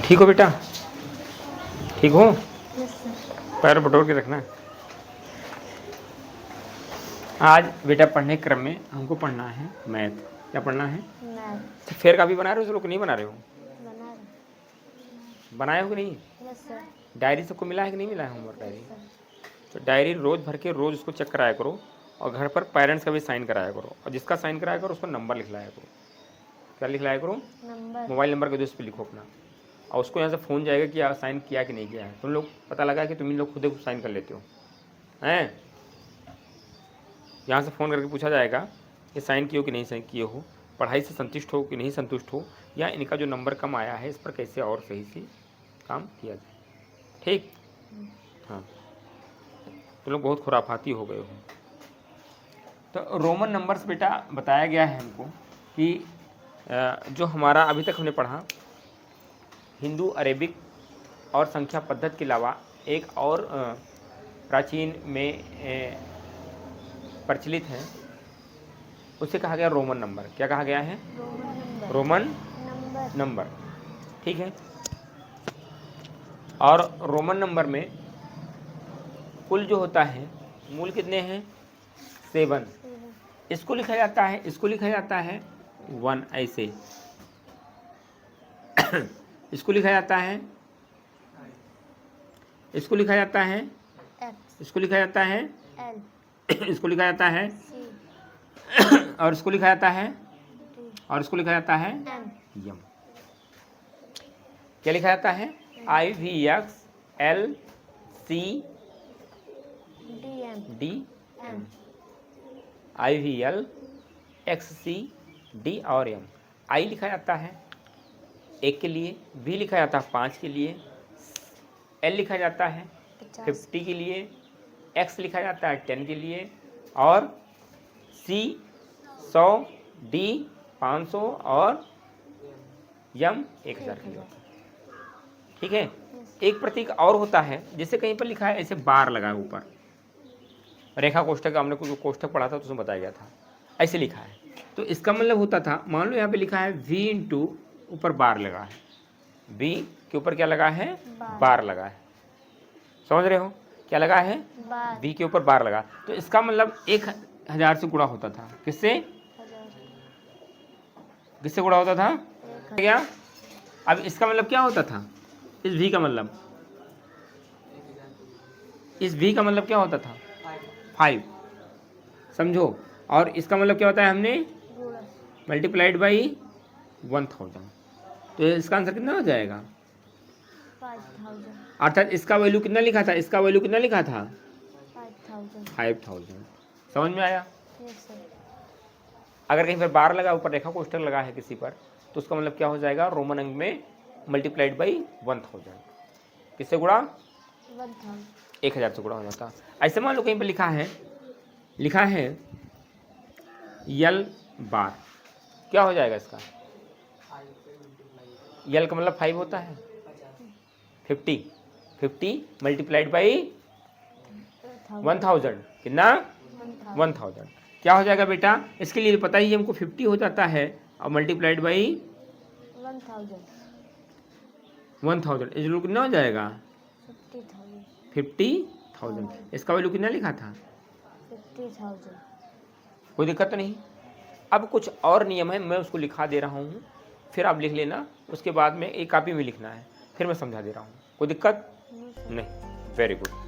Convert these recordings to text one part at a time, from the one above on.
ठीक हो बेटा? ठीक हो? Yes sir. पैर बटोर के रखना। आज बेटा पढ़ने क्रम में हमको पढ़ना है मैथ। क्या पढ़ना है? मैथ। तो फेयर कापी बना रहे हो लोग? नहीं बना रहे हो? बना रहे। बनाए हो कि नहीं? Yes sir. डायरी सबको मिला है कि नहीं मिला है होमवर्क डायरी? Yes sir. तो डायरी रोज भर के रोज उसको चेक कराया करो और घर पर पेरेंट्स का भी साइन कराया करो और जिसका साइन कराया करो उसको नंबर लिख लाया करो। क्या लिख लाया करो? नंबर। मोबाइल नंबर के उस पर लिखो अपना और उसको यहाँ से फ़ोन जाएगा कि साइन किया कि नहीं किया है। तुम लोग पता लगा कि तुम इन लोग खुद साइन कर लेते हो हैं। यहाँ से फ़ोन करके पूछा जाएगा कि साइन किए हो कि नहीं साइन किए हो, पढ़ाई से संतुष्ट हो कि नहीं संतुष्ट हो, या इनका जो नंबर कम आया है इस पर कैसे और सही से काम किया जाए। ठीक? हाँ, तुम लोग बहुत खुराफाती हो गए हो। तो रोमन नंबर्स बेटा बताया गया है हमको कि जो हमारा अभी तक हमने पढ़ा हिंदू, अरेबिक और संख्या पद्धति के अलावा एक और प्राचीन में प्रचलित है, उसे कहा गया रोमन नंबर। क्या कहा गया है? Roman number. ठीक है। और रोमन नंबर में कुल जो होता है मूल कितने हैं? 7। इसको लिखा जाता है 1 ऐसे। इसको लिखा जाता है X, इसको लिखा जाता है इसको लिखा जाता है L, इसको लिखा जाता है C, और इसको लिखा जाता है D, और इसको लिखा जाता है M, यम। क्या लिखा जाता है? IVX LC D, M, DM। IVL XC D और M। I लिखा जाता है 1 के लिए, V लिखा जाता है 5 के लिए, L लिखा जाता है 50 के लिए, X लिखा जाता है 10 के लिए और C 100, D 500 और यम 1000 के लिए होता है। ठीक है। एक प्रतीक और होता है, जैसे कहीं पर लिखा है ऐसे बार लगा है ऊपर, रेखा कोष्ठक, हमने कुछ कोष्ठक पढ़ा था तो उसमें बताया गया था, ऐसे लिखा है। तो इसका मतलब होता था, मान लो यहाँ पे लिखा है V इंटू ऊपर बार लगा है, V के ऊपर क्या लगा है? बार लगा है। समझ रहे हो? क्या लगा है? V के ऊपर बार लगा। तो इसका मतलब 1000 से गुणा होता था। किससे? किससे गुणा होता था? क्या? अब इसका मतलब क्या होता था? इस V का मतलब, इस V का मतलब क्या होता था? 5। समझो। और इसका मतलब क्या होता है? हमने मल्टीप्लाइड बाई 1000। तो इसका आंसर कितना हो जाएगा? 5000। अर्थात इसका वैल्यू कितना लिखा था? इसका वैल्यू कितना लिखा था? 5000। समझ में आया? Yes sir. अगर कहीं पर बार लगा, ऊपर रेखा कोष्ठक लगा है किसी पर, तो उसका मतलब क्या हो जाएगा? रोमन अंक में मल्टीप्लाइड बाई 1000। किससे गुणा? 1000 से गुणा हो जाता। ऐसे मान लो कहीं पर लिखा है यल बार, क्या हो जाएगा इसका? यल का मतलब 5 होता है। 50 मल्टीप्लाइड बाई 1000 कितना? 1000। क्या हो जाएगा बेटा? इसके लिए पता ही हमको 50 हो जाता है और मल्टीप्लाइड बाई 1000 इस लोग कितना हो जाएगा? 50,000। इसका वैल्यू कितना लिखा था? 50,000। कोई दिक्कत तो नहीं? अब कुछ और नियम है, मैं उसको लिखा दे रहा हूँ, फिर आप लिख लेना। उसके बाद में एक कॉपी में लिखना है, फिर मैं समझा दे रहा हूँ। कोई दिक्कत नहीं? Very good.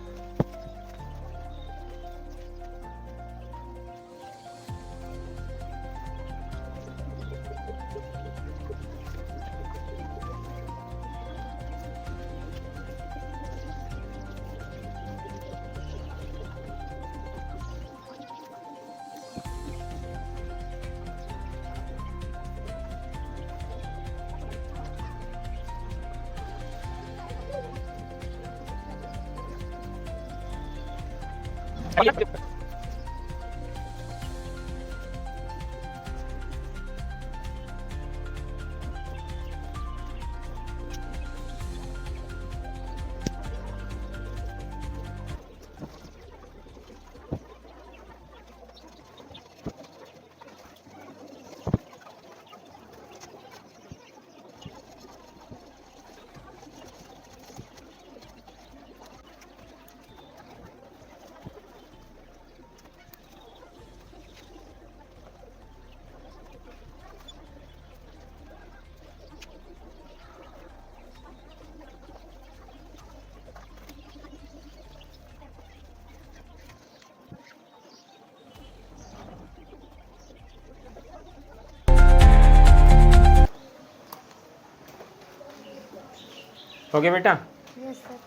हो गया बेटा? Yes sir.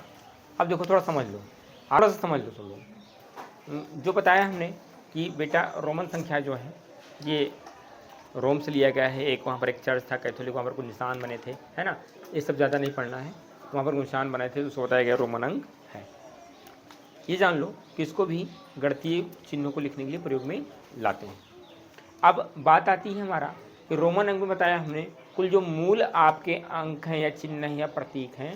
अब देखो थोड़ा समझ लो, थोड़ा सा समझ लो सब लोग। जो बताया हमने कि बेटा रोमन संख्या जो है ये रोम से लिया गया है। एक वहाँ पर एक चर्च था कैथोलिक, वहाँ पर कुछ निशान बने थे, है ना। ये सब ज़्यादा नहीं पढ़ना है, वहाँ पर कुछ निशान बने थे, तो उसको बताया गया रोमन अंक है। ये जान लो कि इसको भी गणितीय चिन्हों को लिखने के लिए प्रयोग में लाते हैं। अब बात आती है हमारा कि रोमन अंक में बताया हमने कुल जो मूल आपके अंक हैं या चिन्ह हैं या प्रतीक हैं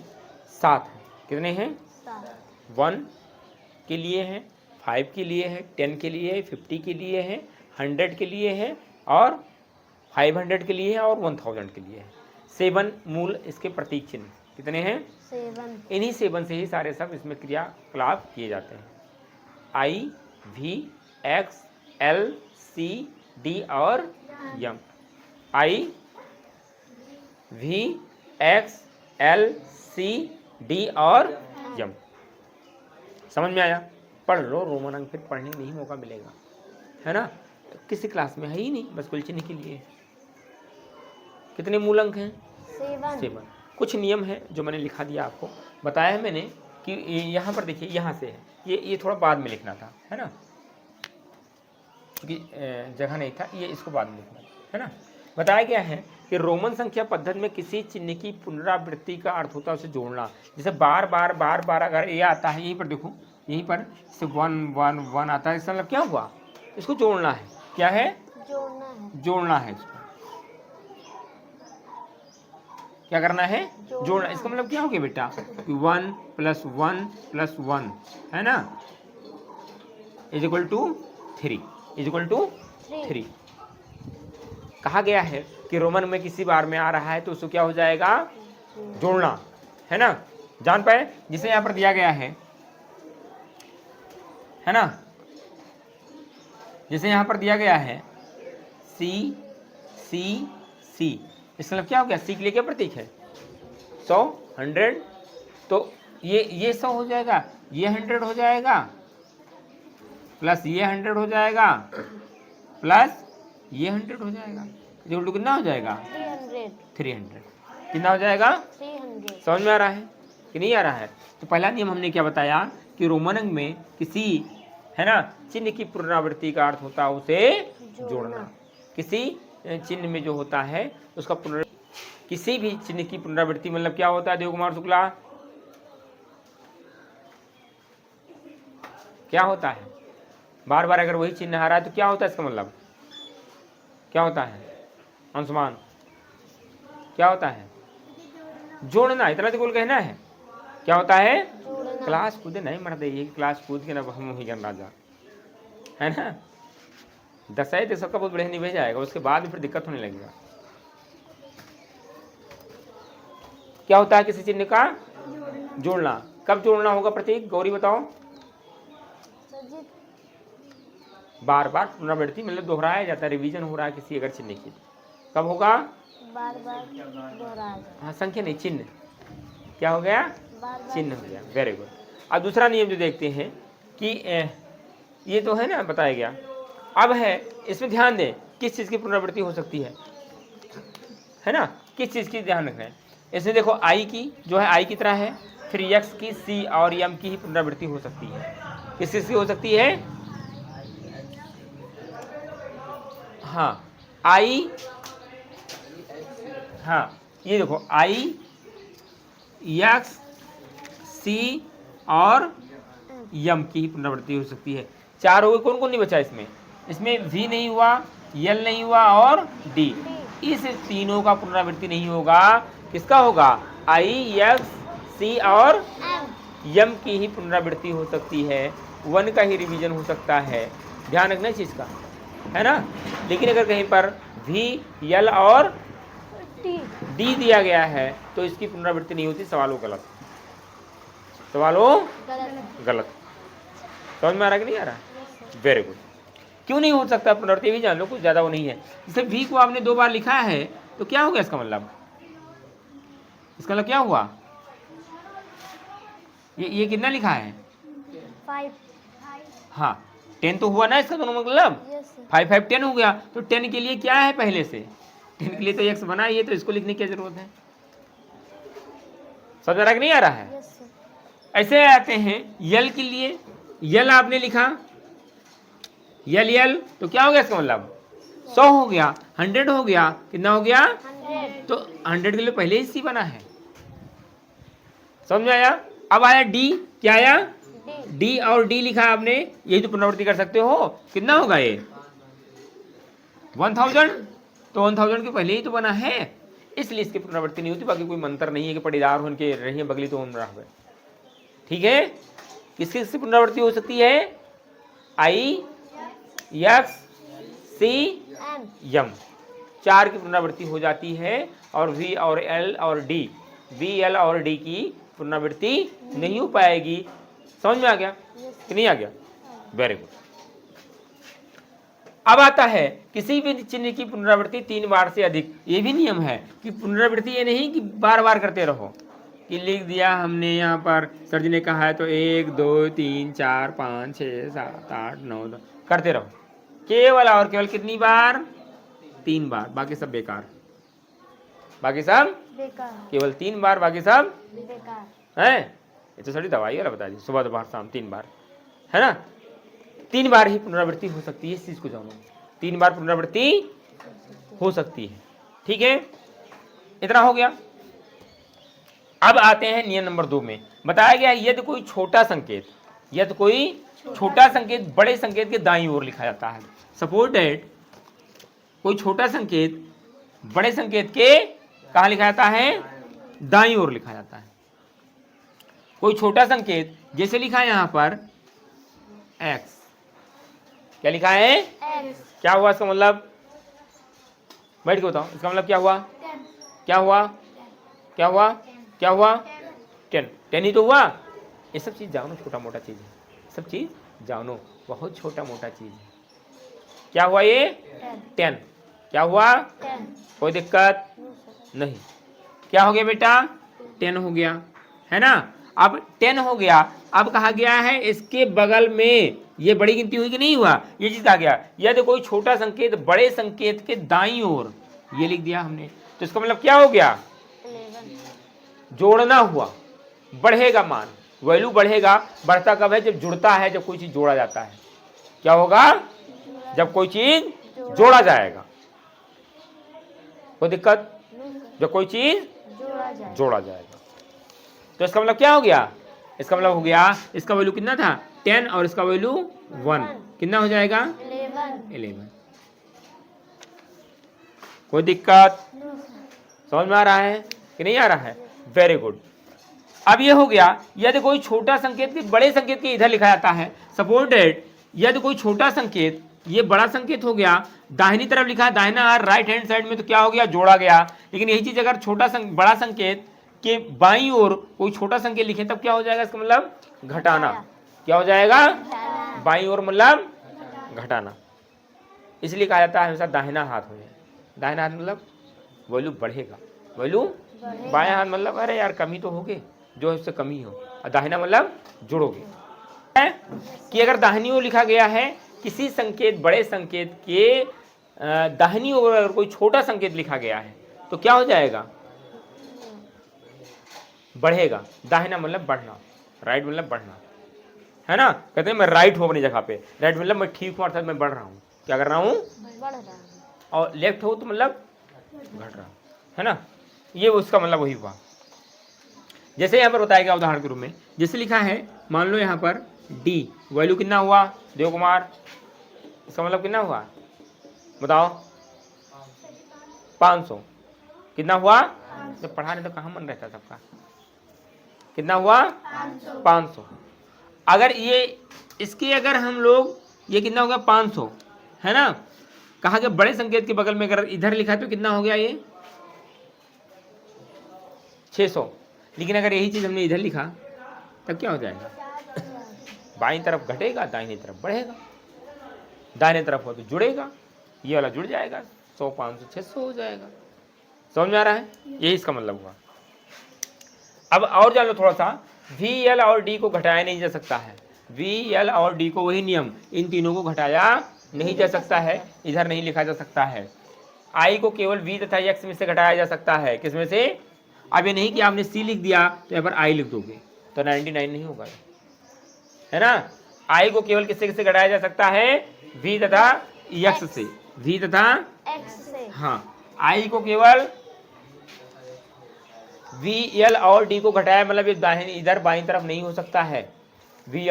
7 हैं। कितने हैं? 7। 1 के लिए है, 5 के लिए है, 10 के लिए है, 50 के लिए है, 100 के लिए है और 500 के लिए है और 1000 के लिए है। 7 मूल इसके प्रतीक चिन्ह कितने हैं? 7। इन्हीं 7 से ही सारे सब इसमें क्रियाकलाप किए जाते हैं। I, V, X, L, C, D और M। I, V, X, L, C, D और M। समझ में आया? पढ़ लो, रोमन अंक फिर पढ़ने नहीं मौका मिलेगा, है ना। किसी क्लास में है ही नहीं, बस कुल चिन्ह के लिए। कितने मूल अंक हैं? 7। कुछ नियम है जो मैंने लिखा दिया आपको, बताया है मैंने कि यहाँ पर देखिए, यहाँ से है ये थोड़ा बाद में लिखना था, है ना, क्योंकि जगह नहीं था, ये इसको बाद में लिखना है ना। बताया गया है कि रोमन संख्या पद्धति में किसी चिन्ह की पुनरावृत्ति का अर्थ होता है उसे जोड़ना। जैसे बार बार अगर ये आता है, यहीं पर देखो, यहीं पर 1 1 1 आता है, इसका मतलब क्या हुआ? इसको जोड़ना है। क्या है? जोड़ना है इसको। क्या करना है? जोड़ना। इसका मतलब क्या हो गया बेटा? 1 + 1 + 1 है ना, = 3 3। कहा गया है कि रोमन में किसी बार में आ रहा है तो उसको क्या हो जाएगा? जोड़ना, है ना। जान पाए? जिसे यहाँ पर दिया गया है ना, जिसे यहाँ पर दिया गया है C C C, इसका मतलब क्या हो गया? C के लिए क्या प्रतीक है? 100 100, तो ये 100 हो जाएगा, ये 100 हो जाएगा, प्लस ये 100 हो जाएगा, प्लस ये 100 हो जाएगा, जो उल्टू कितना हो जाएगा? 300। कितना हो जाएगा? 300। समझ में आ रहा है कि नहीं आ रहा है? तो पहला नियम हमने क्या बताया कि रोमन अंक में किसी, है ना, चिन्ह की पुनरावृत्ति का अर्थ होता है उसे जोड़ना। किसी चिन्ह में जो होता है उसका किसी भी चिन्ह की पुनरावृत्ति मतलब क्या होता है? देव कुमार शुक्ला, क्या होता है? बार बार अगर वही चिन्ह आ रहा है तो क्या होता है? इसका मतलब क्या होता है? अंशुमान, क्या होता है? जोड़ना। इतना तो कुल कहना है। क्या होता है? क्लास कूदे नहीं मर दे, ये क्लास कूद के ना हम ही करना जा, है ना। 10 है तो सबका बहुत बढ़िया निभे जाएगा, उसके बाद में फिर दिक्कत होने लगेगा। क्या होता है किसी चिन्ह का? जोड़ना। कब जोड़ना होगा प्रतीक? गौरी बताओ। बार बार पुनरावृत्ति मतलब दोहराया जाता है, रिवीजन हो रहा है किसी अगर चिन्ह की, कब होगा? बार दोहराया। हाँ, संख्या नहीं, चिन्ह। क्या हो गया? चिन्ह हो गया। Very good. अब दूसरा नियम जो देखते हैं कि ये तो है ना बताया गया। अब है इसमें ध्यान दें किस चीज़ की पुनरावृत्ति हो सकती है ना, किस चीज़ की ध्यान रखें। इसमें देखो आई की जो है आई की तरह है, फिर यक्स की, सी और यम की ही पुनरावृत्ति हो सकती है। किस चीज़ की हो सकती है? हाँ, आई, हाँ ये देखो आई, यक्स, सी और यम की ही पुनरावृत्ति हो सकती है। 4 हो गए, कौन कौन नहीं बचा इसमें? इसमें वी नहीं हुआ, यल नहीं हुआ और डी। इस तीनों का पुनरावृत्ति नहीं होगा। किसका होगा? आई, एक्स, सी और यम की ही पुनरावृत्ति हो सकती है। 1 का ही रिवीजन हो सकता है। ध्यान रखना इस चीज़ का, है ना। लेकिन अगर कहीं पर वी, यल और डी दिया गया है तो इसकी पुनरावृत्ति नहीं होती। सवालों गलत, सवालों गलत। समझ में आ रहा कि नहीं आ रहा? Very good. क्यों नहीं हो सकता पुनरावृत्ति भी जान लो, कुछ ज़्यादा वो नहीं है। जैसे वी को आपने 2 बार लिखा है तो क्या हो गया? इसका मतलब क्या हुआ? ये कितना लिखा है? 5। हाँ, 10 तो हुआ ना इसका दोनों मतलब। 5 5 10 हो गया। तो 10 के लिए क्या है पहले से? 10 के लिए तो एक्स बना ही है, तो इसको लिखने की क्या जरूरत है? समझ आ रहा है कि नहीं आ रहा है? Yes sir. ऐसे आते हैं यल के लिए, यल आपने लिखा यल यल, तो क्या हो गया इसका मतलब 100 हो गया, 100 हो गया, कितना हो गया? 100। तो 100 के लिए पहले ही सी बना है, समझ में आया? अब आया डी, क्या आया? डी। डी और डी लिखा आपने, यही तो पुनरावृत्ति कर सकते हो, कितना होगा ये 1000, तो 1000 के पहले ही तो बना है, इसलिए इसकी पुनरावृत्ति नहीं होती। बाकी कोई मंत्र नहीं है कि पटीदार हो उनके रही बगली तो उम्र रहे, ठीक है? किसकी किसकी पुनरावृत्ति हो सकती है? आई एक्स सी एम। यम, 4 की पुनरावृत्ति हो जाती है, और वी और एल और डी, वी एल और डी की पुनरावृत्ति नहीं हो पाएगी। समझ में आ गया कि नहीं आ गया? Very good. अब आता है किसी भी चिन्ह की पुनरावृत्ति 3 बार से अधिक। ये भी नियम है कि पुनरावृत्ति ये नहीं कि बार बार करते रहो, कि लिख दिया हमने यहाँ पर सर जी ने कहा है तो 1 2 3 4 5 6 7 8 9 10 करते रहो, केवल और केवल कितनी बार? 3 बार, बाकी सब बेकार, बाकी सब बेकार। केवल 3 बार, बाकी सब बेकार। है। ये तो सारी दवाई वाला बता दी, सुबह दोपहर शाम 3 बार, है ना? 3 बार ही पुनरावृत्ति हो सकती है, इस चीज को जानो, 3 बार पुनरावृत्ति हो सकती है, ठीक है? इतना हो गया। अब आते हैं नियम नंबर 2 में, बताया गया यदि कोई छोटा संकेत, यदि कोई छोटा संकेत बड़े संकेत के दाईं ओर लिखा जाता है, सपोज दैट कोई छोटा संकेत बड़े संकेत के कहाँ लिखा जाता है? दाईं ओर लिखा जाता है। कोई छोटा संकेत जैसे लिखा है यहां पर x, क्या लिखा है? एक्स। क्या हुआ इसका मतलब? बैठ के बताओ, इसका मतलब क्या हुआ? क्या हुआ? क्या हुआ? क्या हुआ? 10, 10 ही तो हुआ। ये सब चीज जानो, छोटा मोटा चीज है, सब चीज जानो, बहुत छोटा मोटा चीज है। क्या हुआ ये? 10। क्या हुआ? 10। कोई दिक्कत नहीं। क्या हो गया बेटा? 10 हो गया, है ना? अब 10 हो गया, अब कहा गया है इसके बगल में ये बड़ी गिनती हुई कि नहीं हुआ, ये चीज आ गया यदि कोई छोटा संकेत बड़े संकेत के दाईं ओर, ये लिख दिया हमने, तो इसका मतलब क्या हो गया? 11। जोड़ना हुआ, बढ़ेगा मान, वैल्यू बढ़ेगा। बढ़ता कब है? जब जुड़ता है, जब कोई चीज जोड़ा जाता है। क्या होगा? जब कोई चीज जोड़ा जाएगा। कोई दिक्कत? जब कोई चीज जोड़ा जाएगा, तो इसका मतलब क्या हो गया? इसका मतलब हो गया, इसका वैल्यू कितना था? 10, और इसका वैल्यू 1, कितना हो जाएगा? 11। कोई दिक्कत? समझ में आ रहा है कि नहीं आ रहा है? Very good. अब ये हो गया यदि कोई छोटा संकेत के बड़े संकेत के इधर लिखा जाता है, सपोज दैट यदि कोई छोटा संकेत, ये बड़ा संकेत हो गया, दाहिनी तरफ लिखा है, दाहिना हाथ राइट हैंड साइड में, तो क्या हो गया? जोड़ा गया। लेकिन यही चीज अगर बड़ा संकेत के बाईं ओर कोई छोटा संकेत लिखे तब क्या हो जाएगा? इसका मतलब घटाना। क्या हो जाएगा? बाईं ओर मतलब घटाना। इसलिए कहा जाता है हमेशा दाहिना हाथ हो जाए। दाहिना हाथ मतलब वैल्यू बढ़ेगा, वैल्यू बायां हाथ मतलब अरे यार कमी तो होगी, जो इससे कमी हो, और दाहिना मतलब जुड़ोगे। कि अगर दाहिनी ओर लिखा गया है किसी संकेत बड़े संकेत के दाहिनी ओर अगर कोई छोटा संकेत लिखा गया है तो क्या हो जाएगा? बढ़ेगा। दाहिना मतलब बढ़ना, राइट मतलब बढ़ना, है ना? कहते हैं मैं राइट हूं अपनी जगह पे, राइट मतलब मैं ठीक हूं, अर्थात मैं बढ़ रहा हूं। क्या कर रहा हूं? बढ़ रहा है। और लेफ्ट हो तो मतलब घट रहा, है ना? ये उसका मतलब वही हुआ। जैसे यहाँ पर बताया गया उदाहरण के रूप में, जैसे लिखा है, मान लो यहाँ पर डी, वैल्यू कितना हुआ देव कुमार? इसका मतलब कितना हुआ बताओ? 500। कितना हुआ? जब पढ़ाने तो कहाँ मन रहता सबका। कितना हुआ? 500। अगर ये इसके अगर हम लोग, ये कितना हो गया? 500, है ना? कहा गया बड़े संकेत के बगल में अगर इधर लिखा है तो कितना हो गया? ये 600। लेकिन अगर यही चीज हमने इधर लिखा तब क्या हो जाएगा? बाईं तरफ घटेगा, दाहिनी तरफ बढ़ेगा। दाहिने तरफ हो तो जुड़ेगा, ये वाला जुड़ जाएगा, 100 500 600 हो जाएगा। समझ में आ रहा है? यही इसका मतलब हुआ। अब और जान लो थोड़ा सा, वी एल और डी को घटाया नहीं जा सकता है। वी एल और डी को वही नियम, इन तीनों को घटाया नहीं जा सकता है, इधर नहीं लिखा जा सकता है। आई को केवल वी तथा एक्स में से घटाया जा सकता है। किसमें से? अब ये नहीं कि आपने सी लिख दिया तो यहाँ पर आई लिख दोगे तो 99 नहीं होगा, है ना। आई को केवल किससे किससे घटाया जा सकता है, v तथा x से, v तथा x से। हाँ, आई को केवल v l और d को घटाया, मतलब ये दाहिनी इधर बाईं तरफ नहीं हो सकता है, v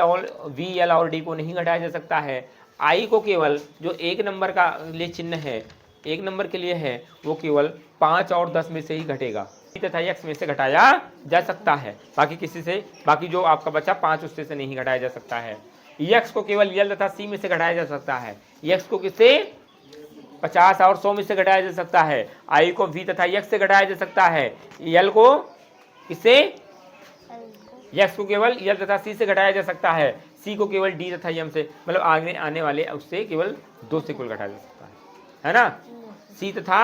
l और d को नहीं घटाया जा सकता है। आई को केवल जो एक नंबर का लिए चिन्ह है, एक नंबर के लिए है, वो केवल 5 और 10 में से ही घटेगा, तथा x में से घटाया जा सकता है, बाकी किसी से, बाकी जो आपका बचा 5 उससे से नहीं घटाया जा सकता है। x को केवल l तथा c में से घटाया जा सकता है, x को किससे 50 और 100 में से घटाया जा सकता है, i को v तथा x से घटाया जा सकता है, l को किससे, x को केवल l तथा c से घटाया जा सकता है, c को केवल d तथा m से, मतलब आगे आने वाले उससे केवल 2 से कुल घटाया जा सकता है ना। c तथा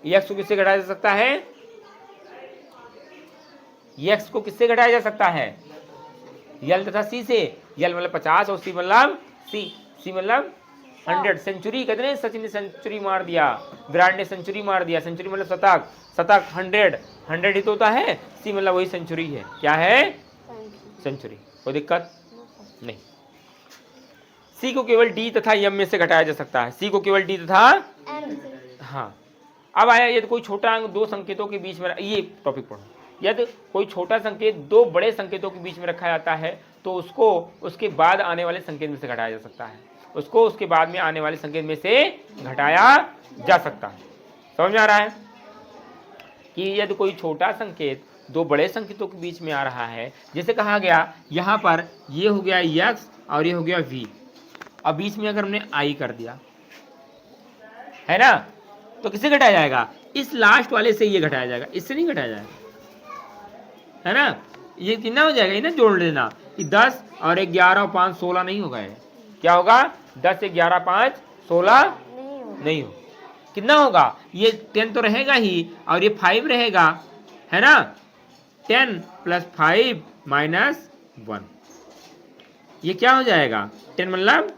x को किससे घटाया जा सकता है, x को किससे घटाया जा सकता है, l तथा c से, l मतलब 50 और c मतलब c मतलब 100। सेंचुरी कहते हैं, सचिन ने सेंचुरी मार दिया, विराट ने सेंचुरी मार दिया, सेंचुरी मतलब शतक, शतक 100 ही तो होता है, c मतलब वही सेंचुरी है, क्या है, सेंचुरी। कोई दिक्कत नहीं। c को केवल d तथा m में से घटाया जा सकता है, c को केवल d तथा m से। हाँ, अब आया यदि कोई छोटा अंक दो संकेतों के बीच में, ये टॉपिक पढ़ो, यदि कोई छोटा संकेत दो बड़े संकेतों के बीच में रखा जाता है तो उसको उसके बाद आने वाले संकेत में से घटाया जा सकता है, उसको उसके बाद में आने वाले संकेत में से घटाया जा सकता है। समझ में आ रहा है कि यदि कोई छोटा संकेत दो बड़े संकेतों के बीच में आ रहा है, जैसे कहा गया यहाँ पर ये हो गया x और ये हो गया v, अब बीच में अगर हमने i कर दिया है ना, तो किससे घटाया जाएगा, इस लास्ट वाले से ये घटाया जाएगा, इससे नहीं घटाया जाएगा, है ना। ये कितना हो जाएगा, ये ना जोड़ लेना कि 10 और 11 और 5 16 नहीं होगा, ये क्या होगा, 10 11 5 16 नहीं हो, कितना होगा, ये 10 तो रहेगा ही और ये 5 रहेगा, है ना। 10 + 5 - 1, ये क्या हो जाएगा, 10 मतलब,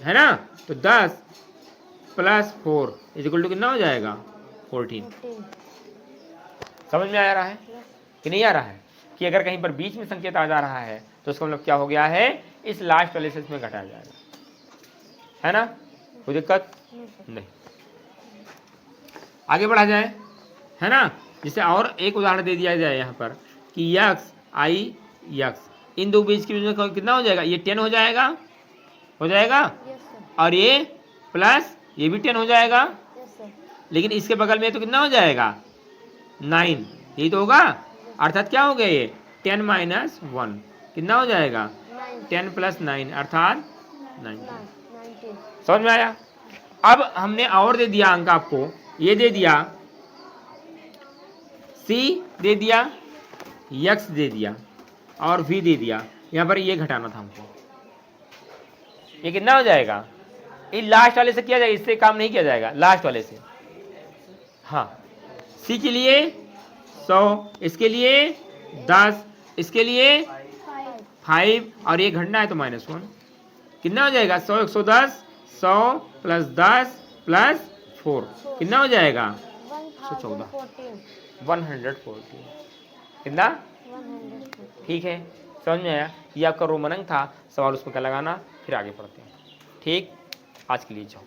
है ना, तो 10 + 4 = कितना हो जाएगा, 14। समझ में आ रहा है कि नहीं आ रहा है, कि अगर कहीं पर बीच में संकेत आ जा रहा है तो उसका मतलब क्या हो गया है, इस लास्ट वाले से इसमें घटाया जाएगा, है ना। कोई दिक्कत नहीं। आगे बढ़ा जाए, है ना। जैसे और एक उदाहरण दे दिया जाए यहाँ पर कि x i x, इन दो बीच के बीच में कितना हो जाएगा, ये 10 हो जाएगा, और ये प्लस ये भी 10 हो जाएगा, लेकिन इसके बगल में तो कितना हो जाएगा, 9, यही तो होगा, अर्थात क्या हो गया, ये 10 - 1 कितना हो जाएगा, 10 + 9 अर्थात 19। समझ में आया। अब हमने और दे दिया अंक आपको, ये दे दिया c दे दिया, x दे दिया और v दे दिया, यहाँ पर ये घटाना था हमको, ये कितना हो जाएगा, ये लास्ट वाले से किया जाएगा, इससे काम नहीं किया जाएगा, लास्ट वाले से। हाँ, c के लिए 100, इसके लिए 10, इसके लिए 5 और ये घटना है तो -1, कितना हो जाएगा, 100 110, 100 + 10 + 4 कितना हो जाएगा, 114 कितना, ठीक है। समझ में आया, ये आपका रोमन अंक था, सवाल उसमें क्या लगाना, फिर आगे पढ़ते हैं। ठीक, आज के लिए जाओ।